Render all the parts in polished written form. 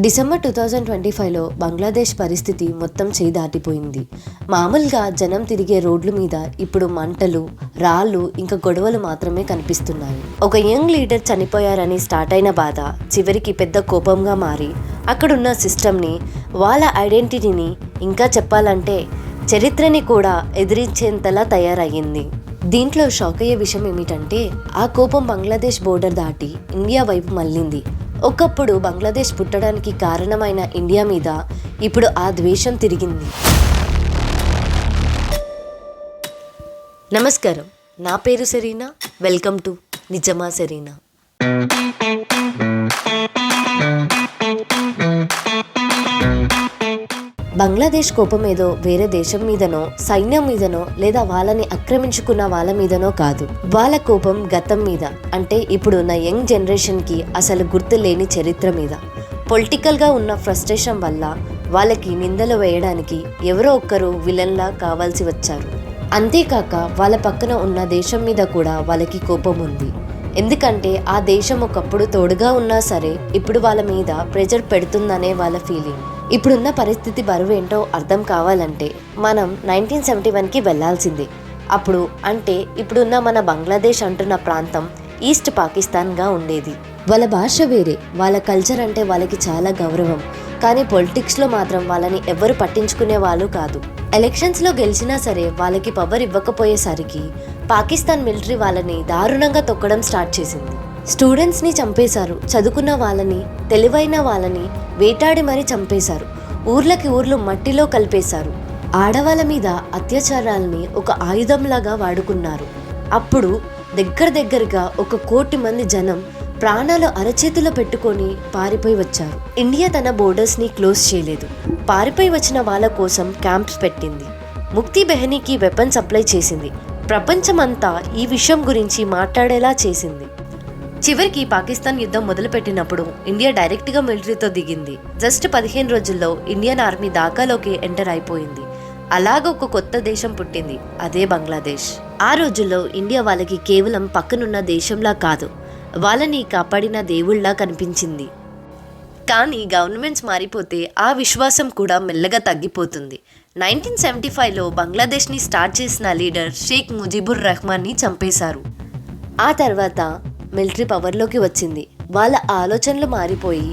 December 2025లో Bangladesh పరిస్థితి మొత్తం చేయి దాటిపోయింది. మామూలుగా జనం తిరిగే రోడ్ల మీద ఇప్పుడు మంటలు, రాళ్ళు ఇంకా గొడవలు మాత్రమే కనిపిస్తున్నాయి. ఒక యంగ్ లీడర్ చనిపోయారని స్టార్ట్ అయిన బాధ చివరికి పెద్ద కోపంగా మారి అక్కడున్న సిస్టమ్ని, వాళ్ళ ఐడెంటిటీని, ఇంకా చెప్పాలంటే చరిత్రని కూడా ఎదిరించేంతలా తయారయ్యింది. దీంట్లో షాక్ అయ్యే విషయం ఏమిటంటే ఆ కోపం బంగ్లాదేశ్ బోర్డర్ దాటి ఇండియా వైపు మళ్ళింది. ఒకప్పుడు బంగ్లాదేశ్ పుట్టడానికి కారణమైన ఇండియా మీద ఇప్పుడు ఆ ద్వేషం తిరిగింది. నమస్కారం, నా పేరు సెరీనా. వెల్కమ్ టు నిజమా సెరీనా. బంగ్లాదేశ్ కోపం ఏదో వేరే దేశం మీదనో, సైన్యం మీదనో, లేదా వాళ్ళని ఆక్రమించుకున్న వాళ్ళ మీదనో కాదు. వాళ్ళ కోపం గతం మీద, అంటే ఇప్పుడున్న యంగ్ జనరేషన్కి అసలు గుర్తు లేని చరిత్ర మీద. పొలిటికల్గా ఉన్న ఫ్రస్ట్రేషన్ వల్ల వాళ్ళకి నిందలు వేయడానికి ఎవరో ఒక్కరు విలన్లా కావాల్సి వచ్చారు. అంతేకాక వాళ్ళ పక్కన ఉన్న దేశం మీద కూడా వాళ్ళకి కోపం ఉంది. ఎందుకంటే ఆ దేశం ఒకప్పుడు తోడుగా ఉన్నా సరే ఇప్పుడు వాళ్ళ మీద ప్రెజర్ పెడుతుందనే వాళ్ళ ఫీలింగ్. ఇప్పుడున్న పరిస్థితి బరువేంటో అర్థం కావాలంటే మనం 1971కి వెళ్లాల్సిందే. అప్పుడు అంటే ఇప్పుడున్న మన బంగ్లాదేశ్ అంటున్న ప్రాంతం ఈస్ట్ పాకిస్తాన్గా ఉండేది. వాళ్ళ భాష వేరే, వాళ్ళ కల్చర్ అంటే వాళ్ళకి చాలా గౌరవం. కానీ పొలిటిక్స్లో మాత్రం వాళ్ళని ఎవ్వరు పట్టించుకునే వాళ్ళు కాదు. ఎలక్షన్స్లో గెలిచినా సరే వాళ్ళకి పవర్ ఇవ్వకపోయేసరికి పాకిస్తాన్ మిలిటరీ వాళ్ళని దారుణంగా తొక్కడం స్టార్ట్ చేసింది. స్టూడెంట్స్ని చంపేశారు, చదువుకున్న వాళ్ళని, తెలివైన వాళ్ళని వేటాడి మరీ చంపేశారు. ఊర్లకి ఊర్లు మట్టిలో కలిపేశారు. ఆడవాళ్ళ మీద అత్యాచారాలని ఒక ఆయుధంలాగా వాడుకున్నారు. అప్పుడు దగ్గరగా 1 కోటి మంది జనం ప్రాణాలు అరచేతిలో పెట్టుకొని పారిపోయి వచ్చారు. ఇండియా తన బోర్డర్స్ని క్లోజ్ చేయలేదు. పారిపోయి వచ్చిన వాళ్ళ కోసం క్యాంప్స్ పెట్టింది. ముక్తి బెహనీకి వెపన్ సప్లై చేసింది. ప్రపంచమంతా ఈ విషయం గురించి మాట్లాడేలా చేసింది. చివరికి పాకిస్తాన్ యుద్ధం మొదలుపెట్టినప్పుడు ఇండియా డైరెక్ట్గా మిలిటరీతో దిగింది. జస్ట్ 15 రోజుల్లో ఇండియన్ ఆర్మీ దాకాలోకి ఎంటర్ అయిపోయింది. అలాగ ఒక కొత్త దేశం పుట్టింది, అదే బంగ్లాదేశ్. ఆ రోజుల్లో ఇండియా వాళ్ళకి కేవలం పక్కనున్న దేశంలా కాదు, వాళ్ళని కాపాడిన దేవుళ్లా కనిపించింది. కానీ గవర్నమెంట్స్ మారిపోతే ఆ విశ్వాసం కూడా మెల్లగా తగ్గిపోతుంది. 1975లో బంగ్లాదేశ్ని స్టార్ట్ చేసిన లీడర్ షేక్ ముజిబుర్ రెహమాన్ని చంపేశారు. ఆ తర్వాత మిలిటరీ పవర్లోకి వచ్చింది. వాళ్ళ ఆలోచనలు మారిపోయి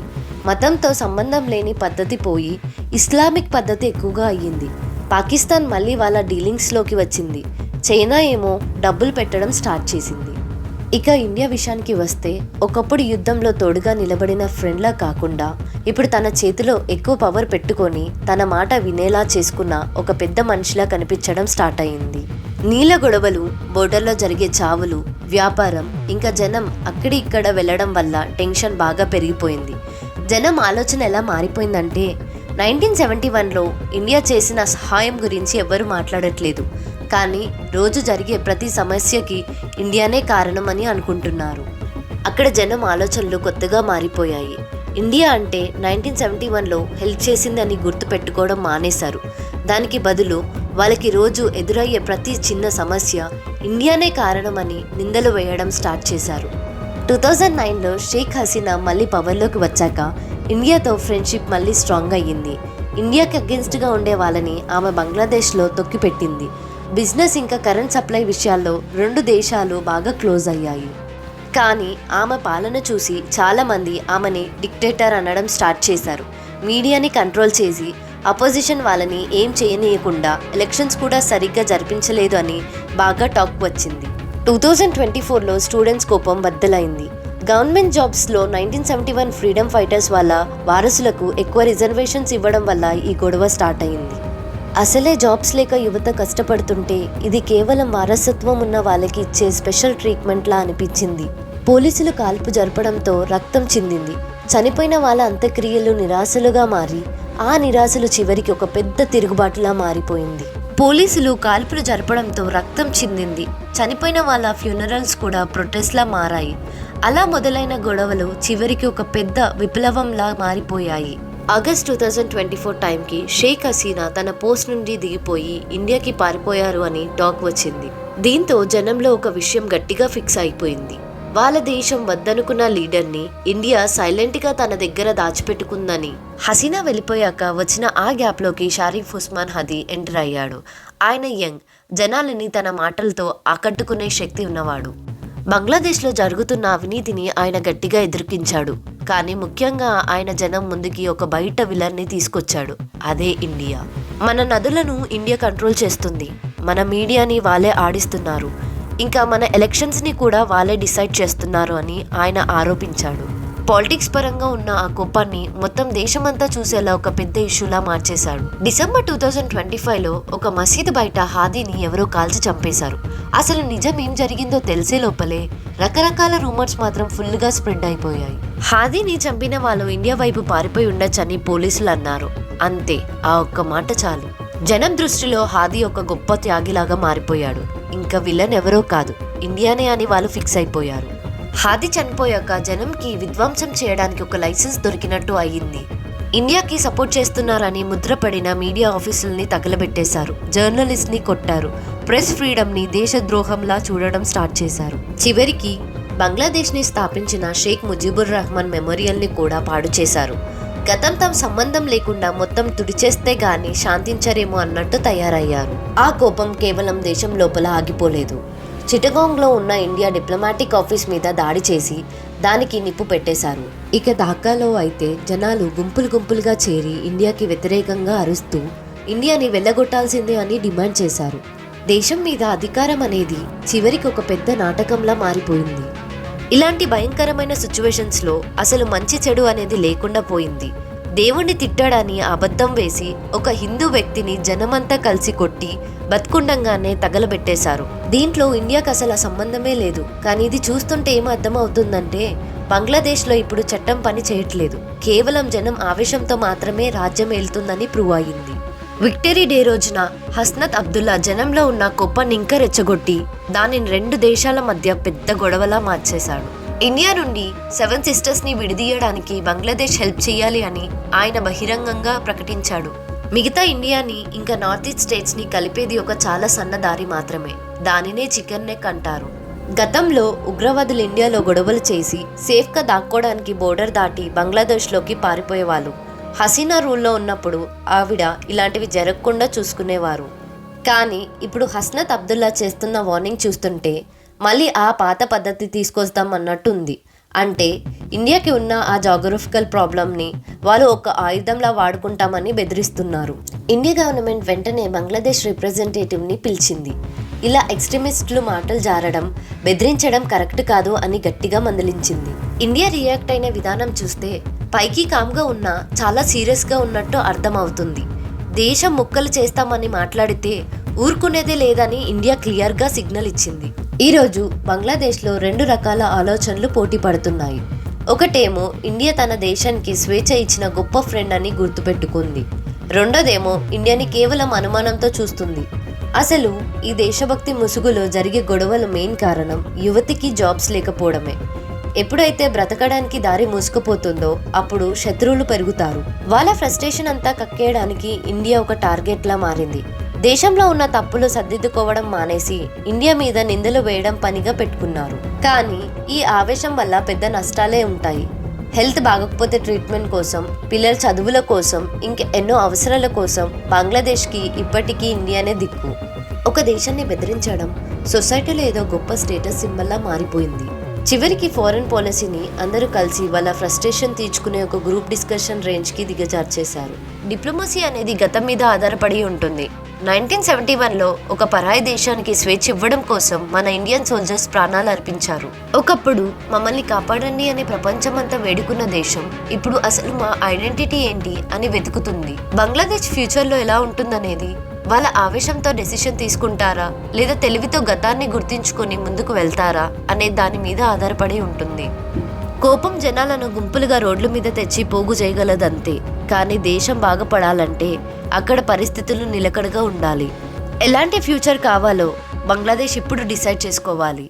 మతంతో సంబంధం లేని పద్ధతి పోయి ఇస్లామిక్ పద్ధతి ఎక్కువగా అయ్యింది. పాకిస్తాన్ మళ్ళీ వాళ్ళ డీలింగ్స్లోకి వచ్చింది. చైనా ఏమో డబ్బులు పెట్టడం స్టార్ట్ చేసింది. ఇక ఇండియా విషయానికి వస్తే ఒకప్పుడు యుద్ధంలో తోడుగా నిలబడిన ఫ్రెండ్లా కాకుండా ఇప్పుడు తన చేతిలో ఎక్కువ పవర్ పెట్టుకొని తన మాట వినేలా చేసుకున్న ఒక పెద్ద మనిషిలా కనిపించడం స్టార్ట్ అయింది. నీళ్ళ గొడవలు, బోర్డర్లో జరిగే చావులు, వ్యాపారం, ఇంకా జనం అక్కడి ఇక్కడ వెళ్ళడం వల్ల టెన్షన్ బాగా పెరిగిపోయింది. జనం ఆలోచన ఎలా మారిపోయిందంటే 1971లో ఇండియా చేసిన సహాయం గురించి ఎవ్వరూ మాట్లాడట్లేదు. కానీ రోజు జరిగే ప్రతి సమస్యకి ఇండియానే కారణం అని అనుకుంటున్నారు. అక్కడ జనం ఆలోచనలు కొత్తగా మారిపోయాయి. ఇండియా అంటే 1971లో హెల్ప్ చేసిందని గుర్తు పెట్టుకోవడం మానేశారు. దానికి బదులు వాళ్ళకి రోజు ఎదురయ్యే ప్రతి చిన్న సమస్య ఇండియానే కారణమని నిందలు వేయడం స్టార్ట్ చేశారు. 2009లో షేక్ హసీనా మళ్ళీ పవర్లోకి వచ్చాక ఇండియాతో ఫ్రెండ్షిప్ మళ్ళీ స్ట్రాంగ్ అయ్యింది. ఇండియాకి అగెన్స్ట్గా ఉండే వాళ్ళని ఆమె బంగ్లాదేశ్లో తొక్కిపెట్టింది. బిజినెస్ ఇంకా కరెంట్ సప్లై విషయాల్లో 2 దేశాలు బాగా క్లోజ్ అయ్యాయి. కానీ ఆమె పాలన చూసి చాలామంది ఆమెని డిక్టేటర్ అనడం స్టార్ట్ చేశారు. మీడియాని కంట్రోల్ చేసి అపోజిషన్ వాళ్ళని ఏం చేయనీయకుండా ఎలక్షన్స్ కూడా సరిగ్గా జరిపించలేదు అని బాగా టాక్ వచ్చింది. 2024లో స్టూడెంట్స్ కోపం బద్దలైంది. గవర్నమెంట్ జాబ్స్లో 1971 ఫ్రీడమ్ ఫైటర్స్ వాళ్ళ వారసులకు ఎక్కువ రిజర్వేషన్స్ ఇవ్వడం వల్ల ఈ గొడవ స్టార్ట్ అయింది. అసలే జాబ్స్ లేక యువత కష్టపడుతుంటే ఇది కేవలం వారసత్వం ఉన్న వాళ్ళకి ఇచ్చే స్పెషల్ ట్రీట్మెంట్లా అనిపించింది. పోలీసులు కాల్పు జరపడంతో రక్తం చిందింది. చనిపోయిన వాళ్ళ అంత్యక్రియలు నిరాశలుగా మారి ఆ నిరాశలు చివరికి ఒక పెద్ద తిరుగుబాటులా మారిపోయింది. పోలీసులు కాల్పులు జరపడంతో రక్తం చిందింది. చనిపోయిన వాళ్ళ ఫ్యూనరల్స్ కూడా ప్రొటెస్ట్లా మారాయి. అలా మొదలైన గొడవలు చివరికి ఒక పెద్ద విప్లవంలా మారిపోయాయి. ఆగస్ట్ 2024 టైంకి షేక్ హసీనా తన పోస్ట్ నుండి దిగిపోయి ఇండియాకి పారిపోయారు అని టాక్ వచ్చింది. దీంతో జనంలో ఒక విషయం గట్టిగా ఫిక్స్ అయిపోయింది. వాళ్ళ దేశం వద్దనుకున్న లీడర్ని ఇండియా సైలెంట్గా తన దగ్గర దాచిపెట్టుకుందని. హసీనా వెళ్ళిపోయాక వచ్చిన ఆ గ్యాప్లోకి షరీఫ్ ఉస్మాన్ హదీ ఎంటర్ అయ్యాడు. ఆయన యంగ్, జనాలని తన మాటలతో ఆకట్టుకునే శక్తి ఉన్నవాడు. బంగ్లాదేశ్లో జరుగుతున్న అవినీతిని ఆయన గట్టిగా ఎదుర్కించాడు. కానీ ముఖ్యంగా ఆయన జనం ముందుకి ఒక బయట విలన్ని తీసుకొచ్చాడు. అదే ఇండియా. మన నదులను ఇండియా కంట్రోల్ చేస్తుంది, మన మీడియాని వాళ్ళే ఆడిస్తున్నారు, ఇంకా మన ఎలక్షన్స్ని కూడా వాళ్ళే డిసైడ్ చేస్తున్నారు అని ఆయన ఆరోపించాడు. పాలిటిక్స్ పరంగా ఉన్న ఆ కోపాన్ని మొత్తం దేశమంతా చూసేలా ఒక పెద్ద ఇష్యూలా మార్చేశాడు. డిసెంబర్ 2025లో ఒక మసీదు బయట హాదీని ఎవరో కాల్చి చంపేశారు. అసలు నిజం ఏం జరిగిందో తెలిసే లోపలే రకరకాల రూమర్స్ మాత్రం ఫుల్గా స్ప్రెడ్ అయిపోయాయి. హాదీని చంపిన వాళ్ళు ఇండియా వైపు పారిపోయి ఉండొచ్చని పోలీసులు అన్నారు. అంతే, ఆ ఒక్క మాట చాలు. జనం దృష్టిలో హాదీ ఒక గొప్ప త్యాగిలాగా మారిపోయాడు. ఇంకా విలన్ ఎవరో కాదు, ఇండియానే అని వాళ్ళు ఫిక్స్ అయిపోయారు. హాదీ చనిపోయాక జనంకి విధ్వంసం చేయడానికి ఒక లైసెన్స్ దొరికినట్టు అయ్యింది. ఇండియాకి సపోర్ట్ చేస్తున్నారని ముద్రపడిన మీడియా ఆఫీసుల్ని తగలబెట్టేశారు, జర్నలిస్ట్ని కొట్టారు, ప్రెస్ ఫ్రీడమ్ని దేశద్రోహంలా చూడడం స్టార్ట్ చేశారు. చివరికి బంగ్లాదేశ్ని స్థాపించిన షేక్ ముజీబుర్ రహమాన్ మెమోరియల్ని కూడా పాడు చేశారు. గతంతో సంబంధం లేకుండా మొత్తం తుడిచేస్తే గాని శాంతించరేమో అన్నట్టు తయారయ్యారు. ఆ కోపం కేవలం దేశం లోపల ఆగిపోలేదు. చిటగాంగ్లో ఉన్న ఇండియా డిప్లొమాటిక్ ఆఫీస్ మీద దాడి చేసి దానికి నిప్పు పెట్టేశారు. ఇక ఢాకాలో అయితే జనాలు గుంపులుగా చేరి ఇండియాకి వ్యతిరేకంగా అరుస్తూ ఇండియాని వెళ్ళగొట్టాల్సిందే అని డిమాండ్ చేశారు. దేశం మీద అధికారం అనేది చివరికి ఒక పెద్ద నాటకంలా మారిపోయింది. ఇలాంటి భయంకరమైన సిచ్యువేషన్స్లో అసలు మంచి చెడు అనేది లేకుండా పోయింది. దేవుణ్ణి తిట్టాడని అబద్ధం వేసి ఒక హిందూ వ్యక్తిని జనమంతా కలిసి కొట్టి బతుకుండంగానే తగలబెట్టేశారు. దీంట్లో ఇండియాకి అసలు సంబంధమే లేదు. కానీ ఇది చూస్తుంటే ఏం అర్థమవుతుందంటే బంగ్లాదేశ్లో ఇప్పుడు చట్టం పని చేయట్లేదు, కేవలం జనం ఆవేశంతో మాత్రమే రాజ్యం వెళ్తుందని ప్రూవ్ అయింది. విక్టరీ డే రోజున హస్నత్ అబ్దుల్లా జనంలో ఉన్న కోపాన్ని ఇంకా రెచ్చగొట్టి దానిని 2 దేశాల మధ్య పెద్ద గొడవలా మార్చేశాడు. ఇండియా నుండి 7 సిస్టర్స్ని విడదీయడానికి బంగ్లాదేశ్ హెల్ప్ చేయాలి అని ఆయన బహిరంగంగా ప్రకటించాడు. మిగతా ఇండియాని ఇంకా నార్త్ ఈస్ట్ స్టేట్స్ని కలిపేది ఒక చాలా సన్న దారి మాత్రమే. దానినే చికెన్ నెక్ అంటారు. గతంలో ఉగ్రవాదులు ఇండియాలో గొడవలు చేసి సేఫ్గా దాక్కోవడానికి బోర్డర్ దాటి బంగ్లాదేశ్లోకి పారిపోయేవాళ్ళు. హసీనా రూల్లో ఉన్నప్పుడు ఆవిడ ఇలాంటివి జరగకుండా చూసుకునేవారు. కానీ ఇప్పుడు హస్నత్ అబ్దుల్లా చేస్తున్న వార్నింగ్ చూస్తుంటే మళ్ళీ ఆ పాత పద్ధతి తీసుకొస్తాం అన్నట్టుంది. అంటే ఇండియాకి ఉన్న ఆ జాగ్రఫికల్ ప్రాబ్లమ్ని వాళ్ళు ఒక ఆయుధంలా వాడుకుంటామని బెదిరిస్తున్నారు. ఇండియా గవర్నమెంట్ వెంటనే బంగ్లాదేశ్ రిప్రజెంటేటివ్ని పిలిచింది. ఇలా ఎక్స్ట్రీమిస్టులు మాటలు జారడం, బెదిరించడం కరెక్ట్ కాదు అని గట్టిగా మందలించింది. ఇండియా రియాక్ట్ అయిన విధానం చూస్తే పైకి కామ్గా ఉన్నా చాలా సీరియస్గా ఉన్నట్టు అర్థమవుతుంది. దేశం ముక్కలు చేస్తామని మాట్లాడితే ఊరుకునేదే లేదని ఇండియా క్లియర్గా సిగ్నల్ ఇచ్చింది. ఈరోజు బంగ్లాదేశ్లో 2 రకాల ఆలోచనలు పోటీ పడుతున్నాయి. ఒకటేమో ఇండియా తన దేశానికి స్వేచ్ఛ ఇచ్చిన గొప్ప ఫ్రెండ్ అని గుర్తుపెట్టుకుంది. రెండోదేమో ఇండియాని కేవలం అనుమానంతో చూస్తుంది. అసలు ఈ దేశభక్తి ముసుగులో జరిగే గొడవల మెయిన్ కారణం యువతికి జాబ్స్ లేకపోవడమే. ఎప్పుడైతే బ్రతకడానికి దారి మూసుకుపోతుందో అప్పుడు శత్రువులు పెరుగుతారు. వాళ్ళ ఫ్రస్ట్రేషన్ అంతా కక్కేయడానికి ఇండియా ఒక టార్గెట్లా మారింది. దేశంలో ఉన్న తప్పులు సర్దిద్దుకోవడం మానేసి ఇండియా మీద నిందలు వేయడం పనిగా పెట్టుకున్నారు. కానీ ఈ ఆవేశం వల్ల పెద్ద నష్టాలే ఉంటాయి. హెల్త్ బాగోకపోతే ట్రీట్మెంట్ కోసం, పిల్లల చదువుల కోసం, ఇంక ఎన్నో అవసరాల కోసం బంగ్లాదేశ్కి ఇప్పటికీ ఇండియానే దిక్కు. ఒక దేశాన్ని బెదిరించడం సొసైటీలో ఏదో గొప్ప స్టేటస్ సింబల్లా మారిపోయింది. చివరికి ఫారెన్ పాలసీని అందరూ కలిసి వాళ్ళ ఫ్రస్ట్రేషన్ తీర్చుకునే ఒక గ్రూప్ డిస్కషన్ రేంజ్కి దిగజార్చేశారు. డిప్లొమసీ అనేది గతం మీద ఆధారపడి ఉంటుంది. 1971లో ఒక పరాయి దేశానికి స్వేచ్ఛ ఇవ్వడం కోసం మన ఇండియన్ సోల్జర్స్ ప్రాణాలు అర్పించారు. ఒకప్పుడు మమ్మల్ని కాపాడండి అని ప్రపంచమంతా వేడుకున్న దేశం ఇప్పుడు అసలు మా ఐడెంటిటీ ఏంటి అని వెతుకుతుంది. బంగ్లాదేశ్ ఫ్యూచర్లో ఎలా ఉంటుందనేది వాళ్ళ ఆవేశంతో డెసిషన్ తీసుకుంటారా లేదా తెలివితో గతాన్ని గుర్తించుకొని ముందుకు వెళ్తారా అనే దాని మీద ఆధారపడి ఉంటుంది. కోపం జనాలను గుంపులుగా రోడ్ల మీద తెచ్చి పోగు చేయగలదంతే. కానీ దేశం బాగుపడాలంటే అక్కడ పరిస్థితులు నిలకడగా ఉండాలి. ఎలాంటి ఫ్యూచర్ కావాలో బంగ్లాదేశ్ ఇప్పుడు డిసైడ్ చేసుకోవాలి.